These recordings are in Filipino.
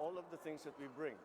all of the things that we bring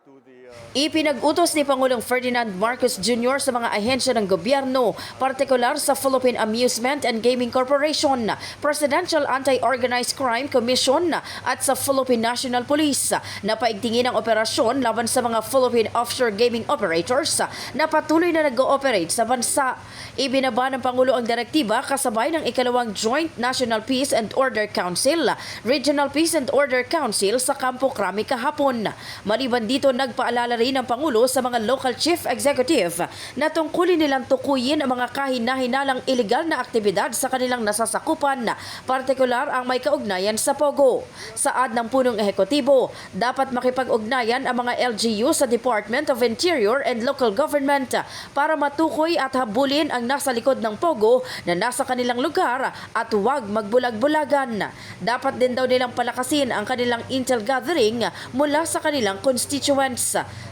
to the Ipinag-utos ni Pangulong Ferdinand Marcos Jr. sa mga ahensya ng gobyerno, partikular sa Philippine Amusement and Gaming Corporation, Presidential Anti-Organized Crime Commission at sa Philippine National Police na paigtingin ang operasyon laban sa mga Philippine offshore gaming operators na patuloy na nag-ooperate sa bansa. Ibinaba ng Pangulo ang direktiba kasabay ng ikalawang Joint National Peace and Order Council, Regional Peace and Order Council sa Campo Crame kahapon. Maliban dito, nagpaalala rin ng Pangulo sa mga local chief executive na tungkulin nilang tukuyin ang mga kahina-hinalang iligal na aktibidad sa kanilang nasasakupan, partikular ang may kaugnayan sa Pogo. Saad ng punong ehekutibo, dapat makipag-ugnayan ang mga LGU sa Department of Interior and Local Government para matukoy at habulin ang nasa likod ng Pogo na nasa kanilang lugar at huwag magbulag-bulagan. Dapat din daw nilang palakasin ang kanilang intel gathering mula sa kanilang constituents.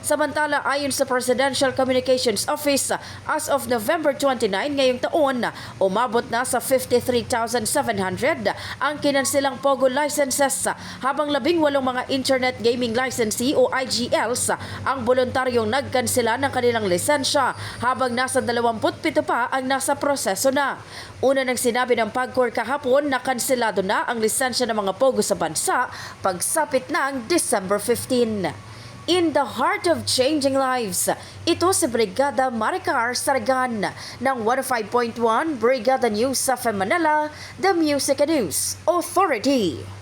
Samantala, ayon sa Presidential Communications Office, as of November 29 ngayong taon, umabot na sa 53,700 ang kinansilang Pogo licenses, habang 18 mga Internet Gaming Licensee o IGLs ang voluntaryong nagkansela ng kanilang lisensya, habang nasa 27 pa ang nasa proseso na. Una nang sinabi ng PAGCOR kahapon na kanselado na ang lisensya ng mga Pogo sa bansa pagsapit ng December 15. In the heart of changing lives, ito si Brigada Maricar Saragan ng 105.1 Brigada News sa Manila, The Music and News Authority.